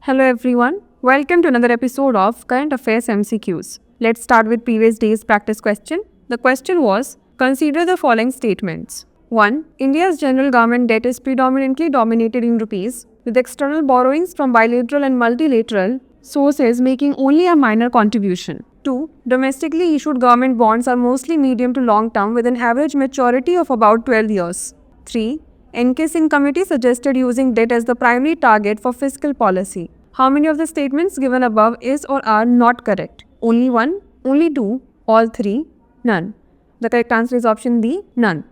Hello everyone, welcome to another episode of Current Affairs MCQs. Let's start with previous day's practice question. The question was, consider the following statements. 1. India's general government debt is predominantly dominated in rupees, with external borrowings from bilateral and multilateral sources making only a minor contribution. 2. Domestically issued government bonds are mostly medium to long term with an average maturity of about 12 years. 3. NK Singh committee suggested using debt as the primary target for fiscal policy. How many of the statements given above is or are not correct? Only 1, only 2, all 3, none. The correct answer is option D, none.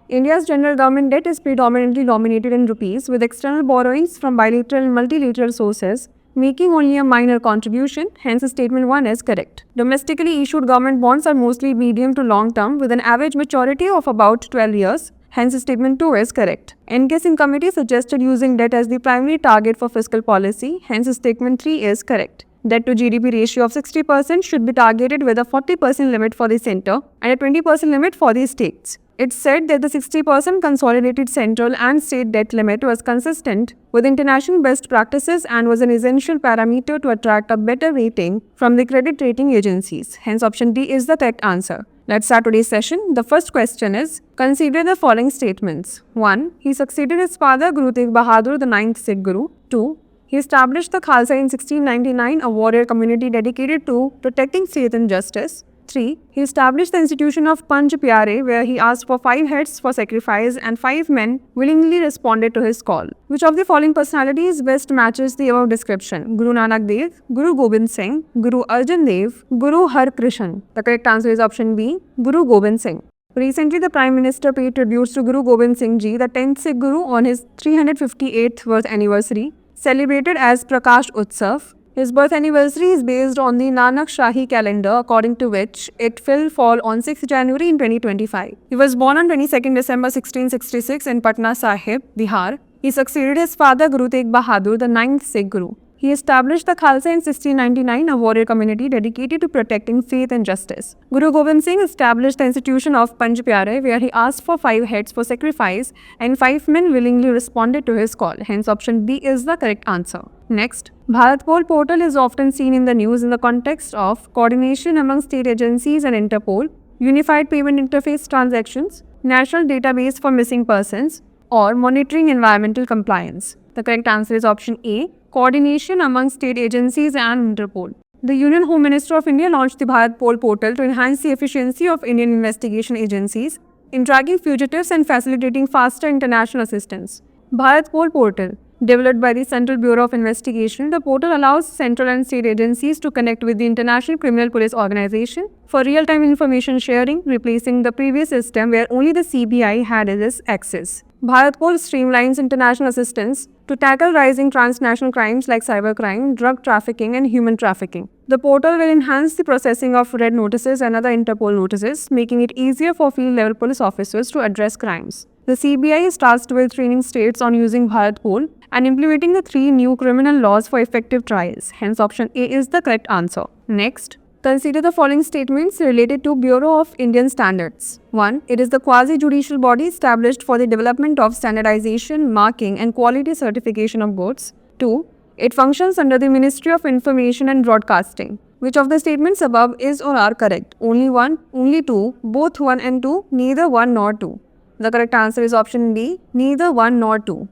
India's general government debt is predominantly dominated in rupees with external borrowings from bilateral and multilateral sources making only a minor contribution, hence statement 1 is correct. Domestically issued government bonds are mostly medium to long term with an average maturity of about 12 years. Hence, statement 2 is correct. NK Singh committee suggested using debt as the primary target for fiscal policy. Hence, statement 3 is correct. Debt to GDP ratio of 60% should be targeted with a 40% limit for the centre and a 20% limit for the states. It said that the 60% consolidated central and state debt limit was consistent with international best practices and was an essential parameter to attract a better rating from the credit rating agencies. Hence, option D is the correct answer. Let's start today's session. The first question is, consider the following statements. 1. He succeeded his father Guru Tegh Bahadur, the 9th Sikh Guru. 2. He established the Khalsa in 1699, a warrior community dedicated to protecting faith and justice. 3. He established the institution of Panj Pyare, where he asked for 5 heads for sacrifice and 5 men willingly responded to his call. Which of the following personalities best matches the above description? Guru Nanak Dev, Guru Gobind Singh, Guru Arjan Dev, Guru Har Krishan. The correct answer is option B, Guru Gobind Singh. Recently, the Prime Minister paid tributes to Guru Gobind Singh Ji, the 10th Sikh Guru, on his 358th birth anniversary, celebrated as Prakash Utsav. His birth anniversary is based on the Nanak Shahi calendar, according to which it will fall on 6th January in 2025. He was born on 22nd December 1666 in Patna Sahib, Bihar. He succeeded his father Guru Tegh Bahadur, the 9th Sikh Guru. He established the Khalsa in 1699, a warrior community dedicated to protecting faith and justice. Guru Gobind Singh established the institution of Panj Pyare, where he asked for 5 heads for sacrifice and 5 men willingly responded to his call. Hence, option B is the correct answer. Next, Bharat Pol portal is often seen in the news in the context of coordination among state agencies and Interpol, unified payment interface transactions, national database for missing persons, or monitoring environmental compliance. The correct answer is option A, coordination among state agencies and Interpol. The Union Home Minister of India launched the Bharat Pol portal to enhance the efficiency of Indian investigation agencies in tracking fugitives and facilitating faster international assistance. Bharat Pol portal, developed by the Central Bureau of Investigation, the portal allows central and state agencies to connect with the International Criminal Police Organization for real-time information sharing, replacing the previous system where only the CBI had this access. Bharat Pol streamlines international assistance to tackle rising transnational crimes like cybercrime, drug trafficking, and human trafficking. The portal will enhance the processing of red notices and other Interpol notices, making it easier for field-level police officers to address crimes. The CBI is tasked with training states on using Bharat Pol and implementing the 3 new criminal laws for effective trials. Hence, option A is the correct answer. Next, consider the following statements related to Bureau of Indian Standards. 1. It is the quasi-judicial body established for the development of standardization, marking, and quality certification of goods. 2. It functions under the Ministry of Information and Broadcasting. Which of the statements above is or are correct? Only 1, only 2, both 1 and 2, neither 1 nor 2. The correct answer is option B, neither 1 nor 2.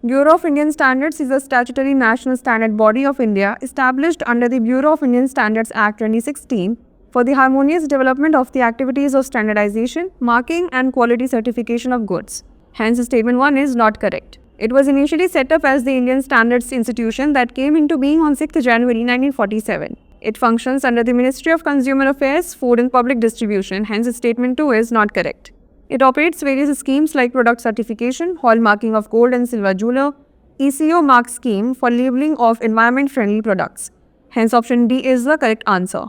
Bureau of Indian Standards is a statutory national standard body of India established under the Bureau of Indian Standards Act 2016 for the harmonious development of the activities of standardization, marking, and quality certification of goods. Hence, statement 1 is not correct. It was initially set up as the Indian Standards Institution that came into being on 6th January 1947. It functions under the Ministry of Consumer Affairs, Food and Public Distribution. Hence, statement 2 is not correct. It operates various schemes like product certification, hallmarking of gold and silver jeweler, ECO mark scheme for labeling of environment-friendly products. Hence, option D is the correct answer.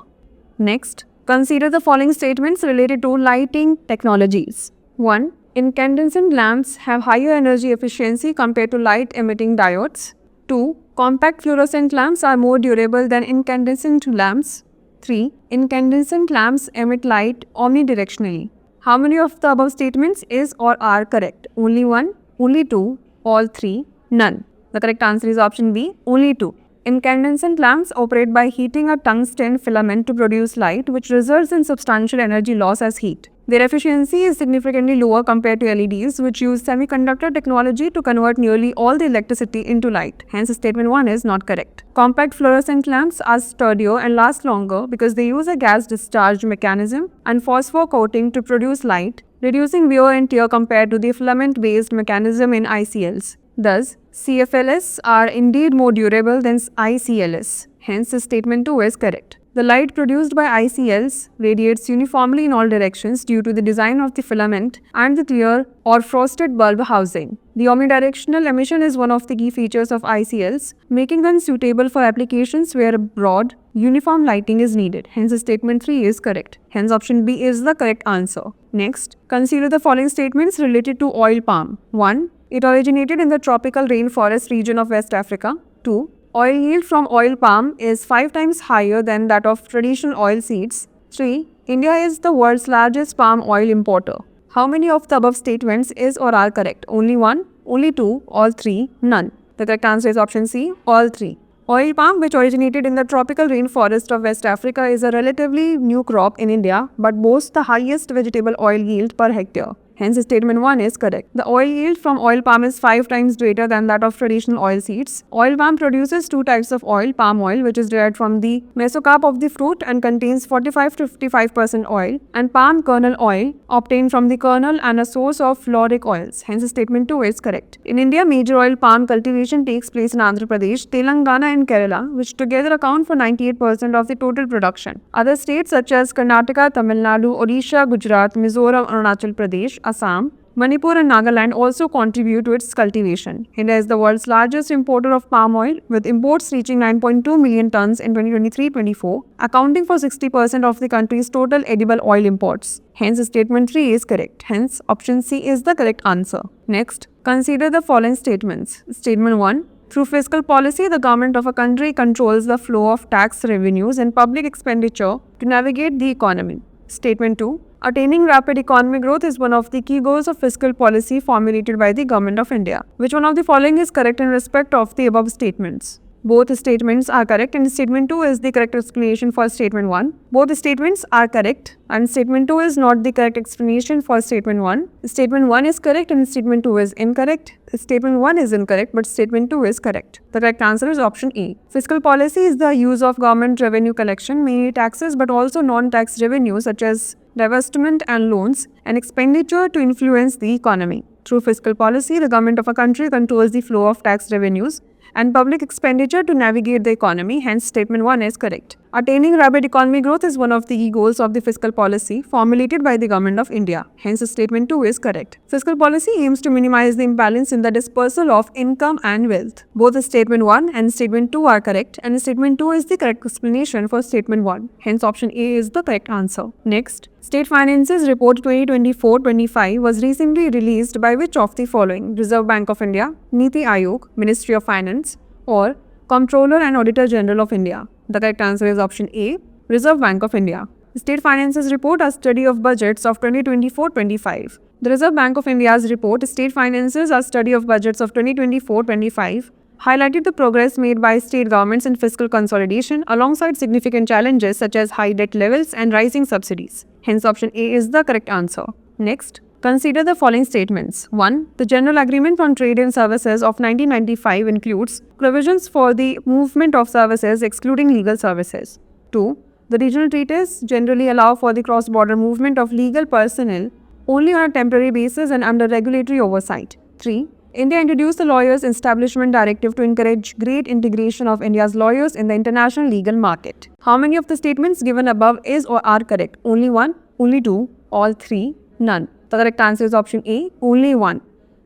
Next, consider the following statements related to lighting technologies. 1. Incandescent lamps have higher energy efficiency compared to light-emitting diodes. 2. Compact fluorescent lamps are more durable than incandescent lamps. 3. Incandescent lamps emit light omnidirectionally. How many of the above statements is or are correct? Only 1, only 2, all 3, none. The correct answer is option B, only 2. Incandescent lamps operate by heating a tungsten filament to produce light, which results in substantial energy loss as heat. Their efficiency is significantly lower compared to LEDs, which use semiconductor technology to convert nearly all the electricity into light. Hence, statement 1 is not correct. Compact fluorescent lamps are sturdier and last longer because they use a gas discharge mechanism and phosphor coating to produce light, reducing wear and tear compared to the filament-based mechanism in ICLs. Thus, CFLs are indeed more durable than ICLs. Hence, statement 2 is correct. The light produced by ICLs radiates uniformly in all directions due to the design of the filament and the clear or frosted bulb housing. The omnidirectional emission is one of the key features of ICLs, making them suitable for applications where broad, uniform lighting is needed. Hence, statement 3 is correct. Hence, option B is the correct answer. Next, consider the following statements related to oil palm. 1. It originated in the tropical rainforest region of West Africa. 2. Oil yield from oil palm is 5 times higher than that of traditional oil seeds. 3. India is the world's largest palm oil importer. How many of the above statements is or are correct? Only 1, only 2, all 3, none. The correct answer is option C, all 3. Oil palm, which originated in the tropical rainforest of West Africa, is a relatively new crop in India but boasts the highest vegetable oil yield per hectare. Hence, statement 1 is correct. The oil yield from oil palm is 5 times greater than that of traditional oil seeds. Oil palm produces 2 types of oil, palm oil, which is derived from the mesocarp of the fruit and contains 45 to 55% oil, and palm kernel oil, obtained from the kernel and a source of lauric oils. Hence, statement 2 is correct. In India, major oil palm cultivation takes place in Andhra Pradesh, Telangana and Kerala, which together account for 98% of the total production. Other states such as Karnataka, Tamil Nadu, Odisha, Gujarat, Mizoram, Arunachal Pradesh, Assam, Manipur and Nagaland also contribute to its cultivation. India is the world's largest importer of palm oil, with imports reaching 9.2 million tons in 2023-24, accounting for 60% of the country's total edible oil imports. Hence, statement 3 is correct. Hence, option C is the correct answer. Next, consider the following statements. Statement 1. Through fiscal policy, the government of a country controls the flow of tax revenues and public expenditure to navigate the economy. Statement 2. Attaining rapid economic growth is one of the key goals of fiscal policy formulated by the Government of India. Which one of the following is correct in respect of the above statements? Both statements are correct and statement 2 is the correct explanation for statement 1. Both statements are correct and statement 2 is not the correct explanation for statement 1. Statement 1 is correct and statement 2 is incorrect. Statement 1 is incorrect but statement 2 is correct. The correct answer is option A. Fiscal policy is the use of government revenue collection, mainly taxes but also non-tax revenue such as divestment and loans, and expenditure to influence the economy. Through fiscal policy, the government of a country controls the flow of tax revenues and public expenditure to navigate the economy. Hence, statement 1 is correct. Attaining rapid economic growth is one of the key goals of the fiscal policy formulated by the Government of India. Hence, statement 2 is correct. Fiscal policy aims to minimize the imbalance in the dispersal of income and wealth. Both statement 1 and statement 2 are correct and statement 2 is the correct explanation for statement 1. Hence, option A is the correct answer. Next, State Finances Report 2024-25 was recently released by which of the following? Reserve Bank of India, Niti Aayog, Ministry of Finance, or Comptroller and Auditor General of India? The correct answer is option A, Reserve Bank of India. State Finances Report, a study of budgets of 2024-25. The Reserve Bank of India's report, State Finances, a study of budgets of 2024-25, highlighted the progress made by state governments in fiscal consolidation alongside significant challenges such as high debt levels and rising subsidies. Hence, option A is the correct answer. Next, consider the following statements. 1. The General Agreement on Trade and Services of 1995 includes provisions for the movement of services excluding legal services. 2. The regional treaties generally allow for the cross-border movement of legal personnel only on a temporary basis and under regulatory oversight. 3. India introduced the Lawyers Establishment Directive to encourage great integration of India's lawyers in the international legal market. How many of the statements given above is or are correct? Only 1, only 2, all 3, none. The correct answer is option A, only 1.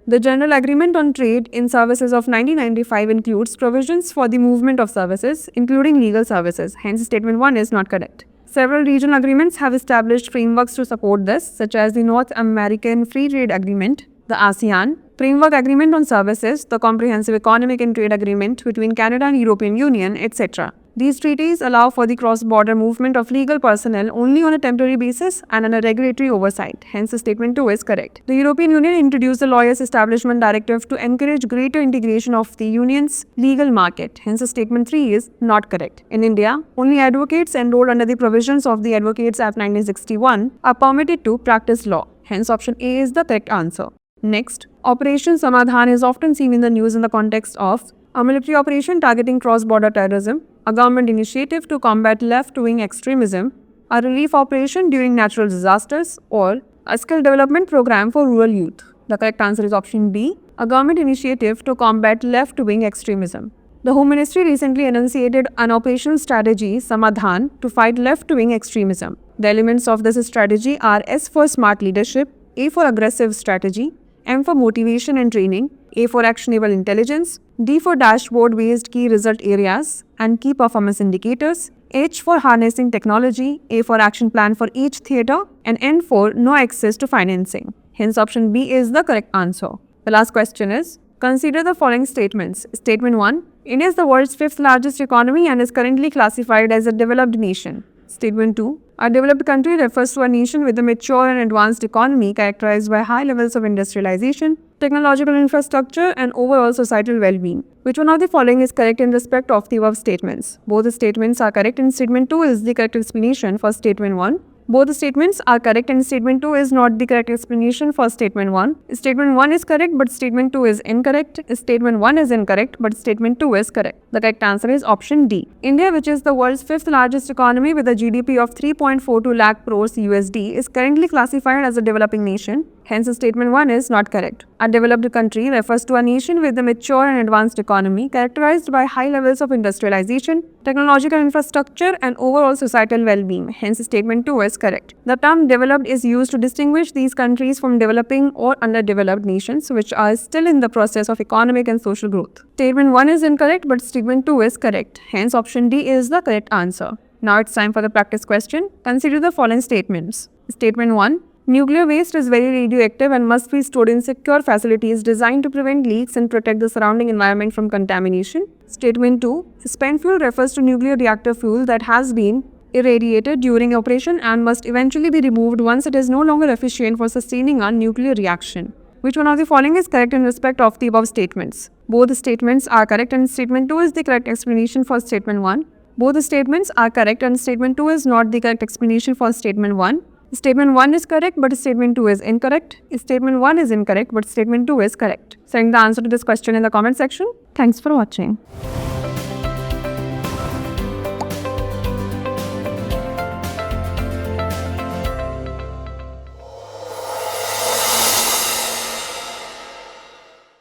The General Agreement on Trade in Services of 1995 includes provisions for the movement of services, including legal services. Hence, statement 1 is not correct. Several regional agreements have established frameworks to support this, such as the North American Free Trade Agreement, the ASEAN Framework Agreement on Services, the Comprehensive Economic and Trade Agreement between Canada and European Union, etc. These treaties allow for the cross-border movement of legal personnel only on a temporary basis and under regulatory oversight. Hence, statement 2 is correct. The European Union introduced the Lawyers Establishment Directive to encourage greater integration of the Union's legal market. Hence, statement 3 is not correct. In India, only advocates enrolled under the provisions of the Advocates Act 1961 are permitted to practice law. Hence, option A is the correct answer. Next, Operation Samadhan is often seen in the news in the context of a military operation targeting cross-border terrorism, a government initiative to combat left-wing extremism, a relief operation during natural disasters, or a skill development program for rural youth. The correct answer is option B, a government initiative to combat left-wing extremism. The Home Ministry recently enunciated an operational strategy, Samadhan, to fight left-wing extremism. The elements of this strategy are S for smart leadership, A for aggressive strategy, M for motivation and training, A for actionable intelligence, D for dashboard-based key result areas and key performance indicators, H for harnessing technology, A for action plan for each theatre, and N for no access to financing. Hence, option B is the correct answer. The last question is, consider the following statements. Statement 1, India is the world's fifth largest economy and is currently classified as a developed nation. Statement 2, a developed country refers to a nation with a mature and advanced economy characterized by high levels of industrialization, technological infrastructure, and overall societal well-being. Which one of the following is correct in respect of the above statements? Both statements are correct and statement 2 is the correct explanation for statement 1. Both statements are correct and statement 2 is not the correct explanation for statement 1. Statement 1 is correct but statement 2 is incorrect. Statement 1 is incorrect but statement 2 is correct. The correct answer is option D. India, which is the world's fifth largest economy with a GDP of 3.42 lakh crores USD, is currently classified as a developing nation. Hence, statement 1 is not correct. A developed country refers to a nation with a mature and advanced economy characterized by high levels of industrialization, technological infrastructure, and overall societal well-being. Hence, statement 2 is correct. The term developed is used to distinguish these countries from developing or underdeveloped nations which are still in the process of economic and social growth. Statement 1 is incorrect but statement 2 is correct. Hence, option D is the correct answer. Now it's time for the practice question. Consider the following statements. Statement 1. Nuclear waste is very radioactive and must be stored in secure facilities designed to prevent leaks and protect the surrounding environment from contamination. Statement 2. Spent fuel refers to nuclear reactor fuel that has been irradiated during operation and must eventually be removed once it is no longer efficient for sustaining a nuclear reaction. Which one of the following is correct in respect of the above statements? Both statements are correct and statement 2 is the correct explanation for statement 1. Both statements are correct and statement 2 is not the correct explanation for statement 1. Statement 1 is correct but statement 2 is incorrect. Statement 1 is incorrect but statement 2 is correct. Send the answer to this question in the comment section. Thanks for watching.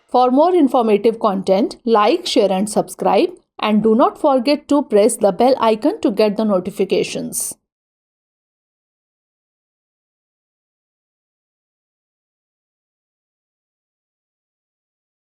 For more informative content, like, share and subscribe, and do not forget to press the bell icon to get the notifications.